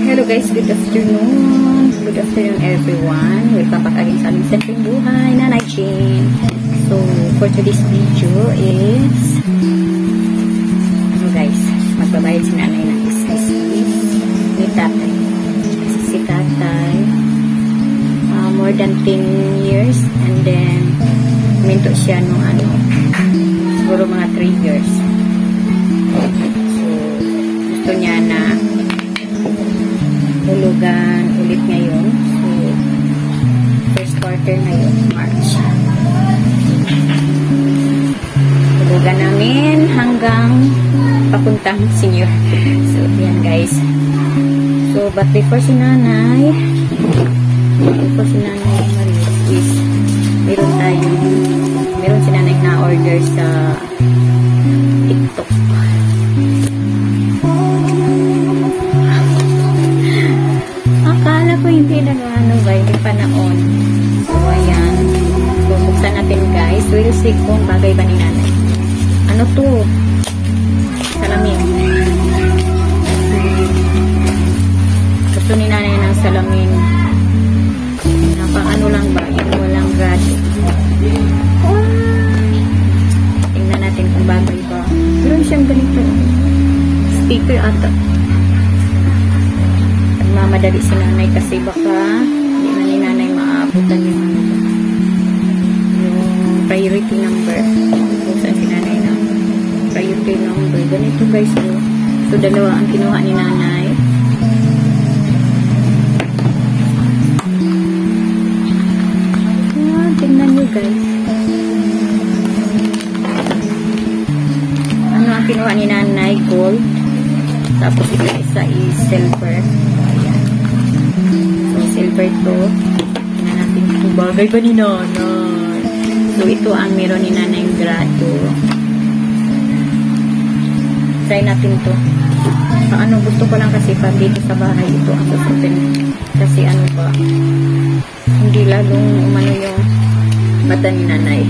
Hello guys, good afternoon. Good afternoon everyone. Welcome back again sa aming simpleng buhay, Nanay Jean. So, for today's video is guys, magbabayad si nanay ng SSS ni tatay. Kasi si tatay more than 10 years and then minto siya nung siguro mga 3 years. So, gusto niya na hulugan ulit ngayon. So, first quarter ngayon, March. Hulugan namin hanggang papuntang senior. So, yan guys. So, but before si nanay Marius is meron si nanay na order sa TikTok. Akala ko hindi hindi panaon. So, ayan. Bubuksan natin guys. We'll see kung bagay ba ni nanay. Ano to? Salamin. Gusto ni nanay ng salamin. Napang lang ba? Yung walang grad. Tingnan natin kung bagay ba. Meron siyang ganito. Sticker ata. Nagmamadali si nanay kasi baka hindi na ni nanay maabutan yung priority number. Buksan si nanay na priority number. Ganito guys. So, dalawa ang kinuha ni nanay. Tingnan nyo guys. Ano ang kinuha ni nanay? Gold. Tapos ito isa is silver. Ayan. So, silver to. Tingnan natin kung bagay ba ni nanay. So, ito ang meron ni nanay yung grado. Try natin to. Gusto ko lang kasi pag dito sa bahay ito ang susutin. Kasi ba, hindi lalong umano yung mata ni nanay.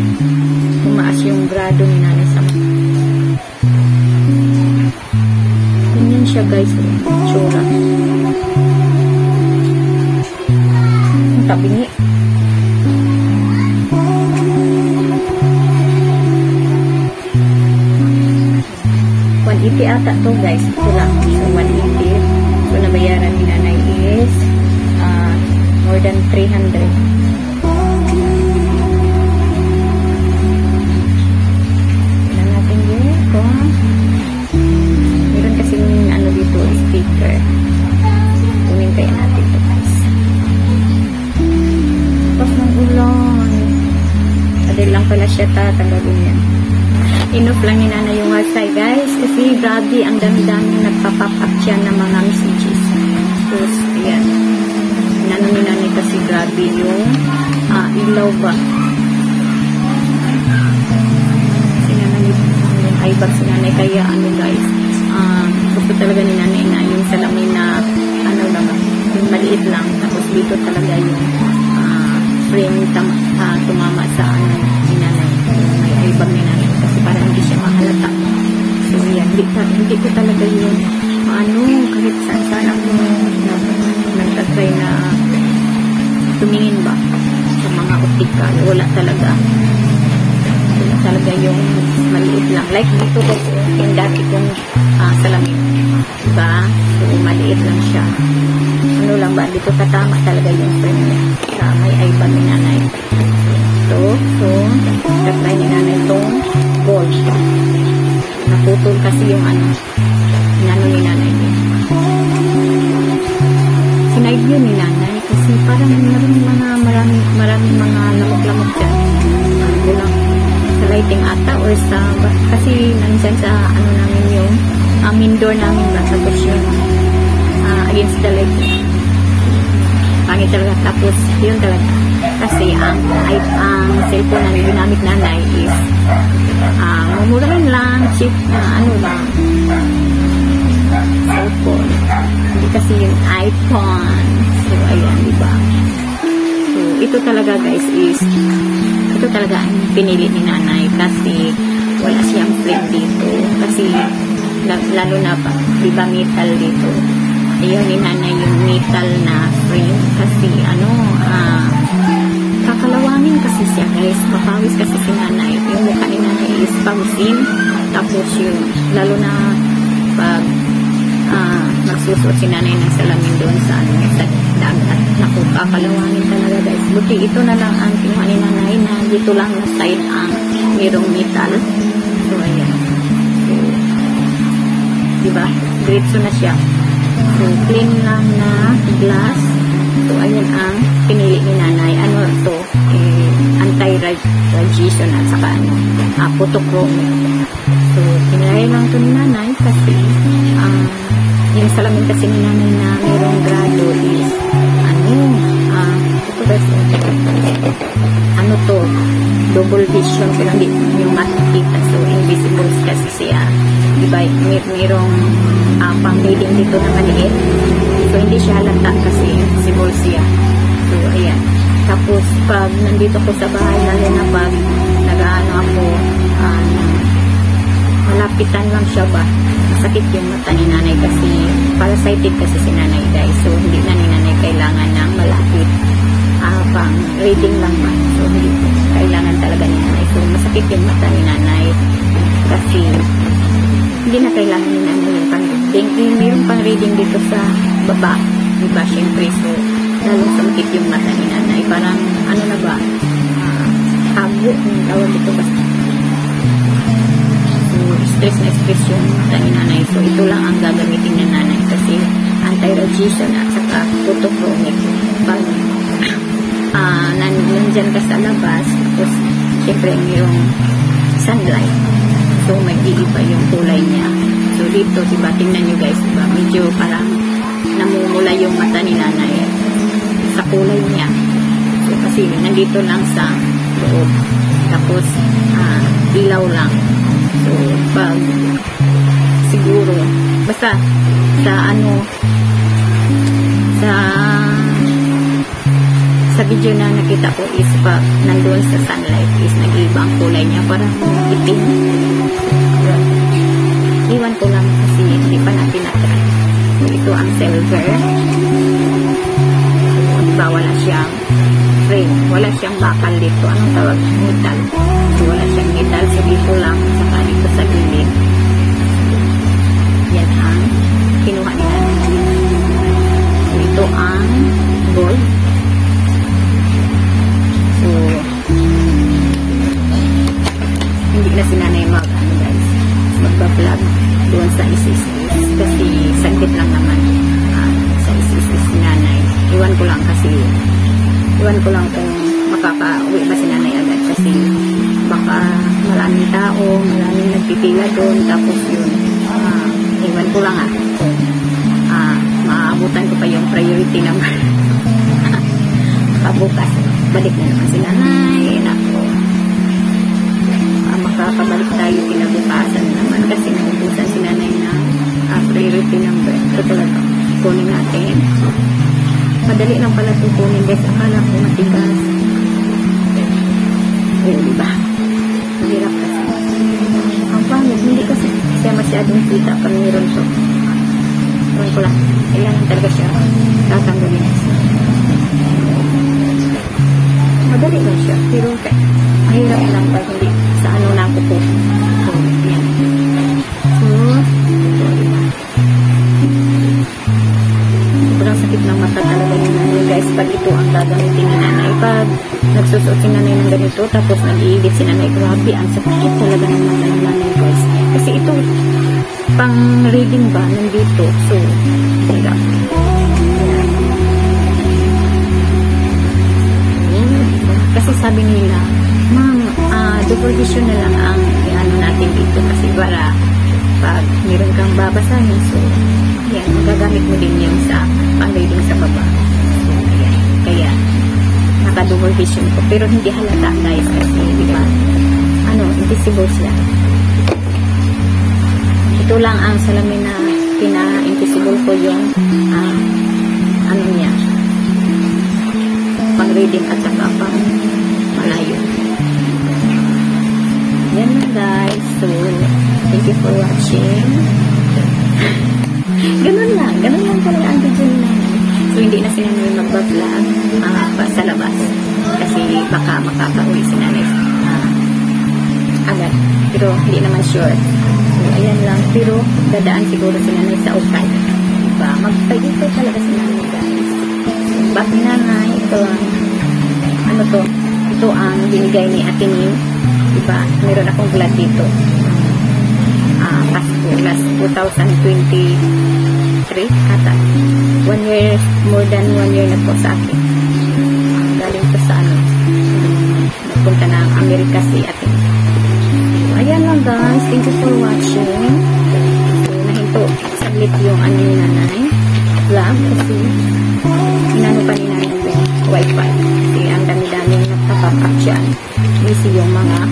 Tumaas yung grado ni nanay sa mata. Ganyan siya guys. Tsura. Ang tabingi. Ata to guys, ito lang. So, 180. So, nabayaran ni nanay is more than 300. Tignan natin dito. Meron kasi dito, sticker. Kunin kaya natin ito guys. Tapos ng ulan. Adil lang pala siya tatanggalin yan. Enough lang ni nanay yung wifi guys kasi grabe ang dami-dami nagpa-pop up siya ng mga messages. So, ayan. Inano ni nanay kasi grabe yung ilaw ba. Si nanay yung eyebag si nanay kaya guys. Gusto talaga ni nanay na yung salamin na yung maliit lang. Tapos dito talaga yung frame tumama sa ni nanay. May eyebag ni nanay. Kasi para hindi siya mahalata. So, yan. Hindi ko talaga yung kahit saan ako nagtatry na tumingin ba sa mga optical. Wala talaga. Wala talaga yung maliit lang. Like dito ko yung dati kong salamin. Diba? So, maliit lang siya. Lang ba? Dito katama talaga yung frame niya. May eyebag ni nanay. So, tatry ni nanay itong gold. Naputol kasi yung ni nanay niya. Sinaid yun ni nanay kasi parang maraming mga lamok-lamok dyan. Lang sa lighting ata or sa kasi nandyan sa namin yung main door namin ba tapos yung against the light. Pangit talaga. Tapos yun talaga. Kasi ang cellphone na ginamit nanay is mumurahin lang, cheap na lang cellphone. Hindi kasi yung iPhone. So, ayan, diba? So, ito talaga guys is ito talaga ang pinili ni nanay kasi wala siyang frame dito. Kasi, lalo na pa, di ba metal dito? Ayaw ni nanay yung metal na frame. Kasi, kakalawangin kasi siya guys. Papawis kasi si nanay. Yung mukha ni nanay is pawisin. Tapos yung, lalo na pag magsusuot si nanay ng salamin doon sa dagat. Naku, kakalawangin talaga guys. Buti ito na lang ang kinuha ni nanay na dito lang na side ang mayroong metal. So, ayan. So, diba? Diretso na siya. So, clean lang na glass. So, ayan ang pinili ni nanay. Ano to? Anti-radiation at saka photochromic. So, pinili lang to ni nanay kasi yung salamin kasi ni nanay na mayroong grado is ito guys, to, double vision pero hindi yung makikita. So, invisible kasi siya. Diba, mayroong pang reading dito na maliit. So, hindi siya halata kasi invisible siya. So, ayan. Tapos, pag nandito ko sa bahay, lalo na pag nag-ano ako, malapitan lang siya ba? Masakit yung mata ni nanay kasi parasited kasi si nanay guys. So, hindi na ni nanay kailangan ng malapit. Pang reading lang ba? So, hindi kailangan talaga ni nanay. So, masakit yung mata ni nanay kasi hindi na kailangan ni nanay yung pang-reading. Mayroong pang-reading dito sa baba. Diba? Siyempre, so, lalong sakit yung mata ni nanay. Parang, ano na ba? Hago. Yung tawag dito ba? So, stress na stress yung mata ni nanay. So, ito lang ang gagamitin ni nanay kasi anti-radiation at saka photochromic. Pag nandyan ka sa labas, tapos, siyempre, mayroong sunlight. So, mag-iiba yung kulay niya. So, dito, diba, tingnan nyo guys, diba, medyo parang namumula yung mata ni nanay sa kulay niya. So, kasi nandito lang sa loob. Tapos, ilaw lang. So, pag siguro, basta, sa video na nakita ko is pag nandun sa sunlight is nag-iiba ang kulay niya parang itim. Iwan ko lang kasi hindi pa natin na-try. So, ito ang silver. So, diba wala siyang frame. Wala siyang bakal dito. Anong tawag? Metal. So, wala siyang metal. So, dito lang. Saka dito sa gilid. Yan ang kinuha nila. So, ito ang gold. So, hindi na si nanay magpa-vlog doon sa isis-is kasi saglit lang naman sa isis-is si nanay. Iwan ko lang kung makaka-uwi ba si nanay agad kasi baka maraming tao, maraming nagpipila doon tapos yun, iwan ko lang kung maabutan ko pa yung priority number. Bukas balik na naman si nanay. Nako, makakabalik tayo kinabukasan naman kasi naubusan si nanay na priority number. Ito talaga kunin natin. Madali lang pala ito kunin guys. Akala ko matigas. Diba? Mahirap kasi. Ang pangit, hindi kasi siya masyadong kita pag meron to. Ewan ko lang. Kailangan talaga siya tatanggalin siya. Madali lang siya, pero mahirap lang pag hindi sa ano na ako po. So, yan. So, ito, diba? Sobrang sakit ng mata talaga yung nanay, guys. Pag ito ang gagamitin ni nanay. Pag nagsusuot si nanay ng ganito, tapos nag-iigit si nanay, grabe, ang sakit talaga ng mata ng nanay, guys. Kasi ito, pang reading ba, nandito. So, hirap. Kasi sabi nila, ma'am, double vision na lang ang ano natin dito kasi para pag meron kang babasahin, so, yan, magagamit mo din yung sa pang-reading sa baba. So, ayan, kaya, naka-double vision ko. Pero hindi halata, guys, kasi, di ba, invisible siya. Ito lang ang salamin na pina-invisible ko yung, niya, pang-reading at saka pang malayo. Yan guys. you for watching. Ganun lang talaga ang video ni nanay. So, hindi na si nanay mag-vlog sa labas. Kasi baka makaka-uwi si nanay agad. Pero, hindi naman sure. So, ayan lang. Pero, dadaan siguro si nanay sa ukay. Diba? Magpagipay talaga si nanay, guys. Back ni nanay, ito ang, ano to? Ito ang binigay ni Ate Nim. Diba? Meron akong vlog dito. Pasko, last 2023 ata. 1 year, more than 1 year na po sa akin. Galing po sa ano. Nagpunta na ang Amerika si Ate. So, ayan lang guys. Thank you for watching. So, nahinto saglit yung ano ni nanay. Vlog kasi inano pa ni nanay yung wifi. Kasi ang dami-daming nagpapakap dyan. Busy yung mga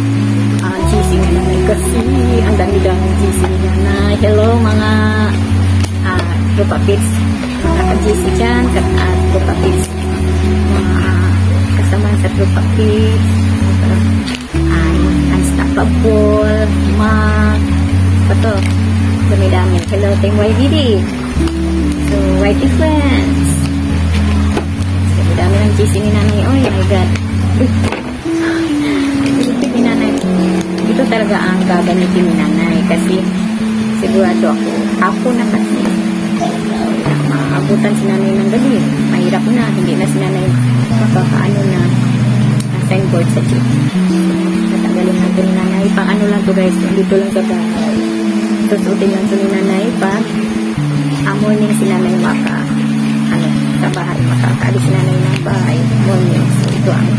GC ni nanay kasi ang dami-daming GC ni nanay. Hello mga Lupa Pits. Mga ka-GC dyan at Lupa Pits. Mga kasama sa Lupa Pits. Unstoppable. Pato. Dami-dami. Hello Team YDD. So, YT friends. Dami ng GC ni nanay. Oh my god. Ni nanay. Ito talaga ang gagamitin ni nanay kasi sigurado ako na kasi maabutan si nanay ng gabi. Mahirap na. Hindi na si nanay makakaano na signboard sa jeep. Natanggalin lang ito ni nanay. Pang ano lang to guys. Dito lang sa bahay. Susutin lang ito ni nanay pag morning si nanay sa bahay. Makakaalis si nanay ng bahay. Morning. So, ito ang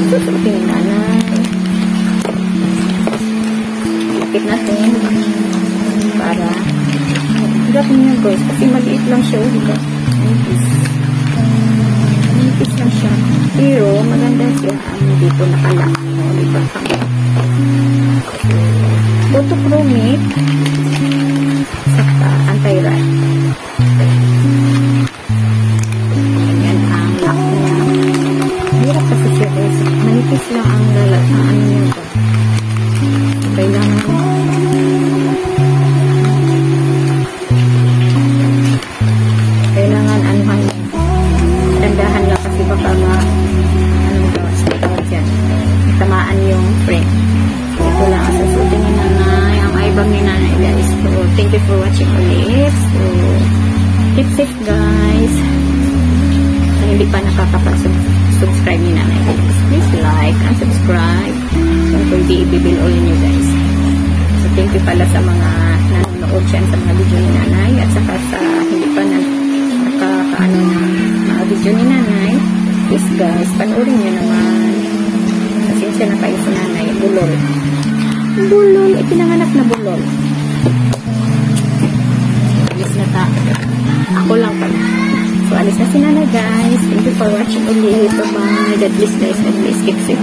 susutin ni nanay. Ikit natin para hirap niya guys kasi maliit lang siya diba? Manipis lang siya pero maganda siya dito nakalak diba? Photochromic saka anti-rat ayan ang lock niya hirap kasi siya guys manipis lang ang lalat ang ano niya ito kailangan anuhan dandahan lang kasi baka tamaan yung frame. Ito lang ang susutin ni nanay ang ibang ni nanay guys. So thank you for watching ulit. So keep safe guys. Kung hindi pa nakakapag-subscribe ni nanay please like and subscribe. Don't forget i-bill all nyo guys. So thank you pala sa mga nanonood dyan sa mga video ni nanay at saka sa hindi pa nakakaano ng mga video ni nanay. Please guys, panoorin nyo naman. Pasensya na kayo sa nanay. Bulol. Bulol. Ipinanganak na bulol. Alis na ta. Ako lang pala. So alis na si nanay guys. Thank you for watching ulit. Bye-bye. God bless guys. God bless. Keep safe.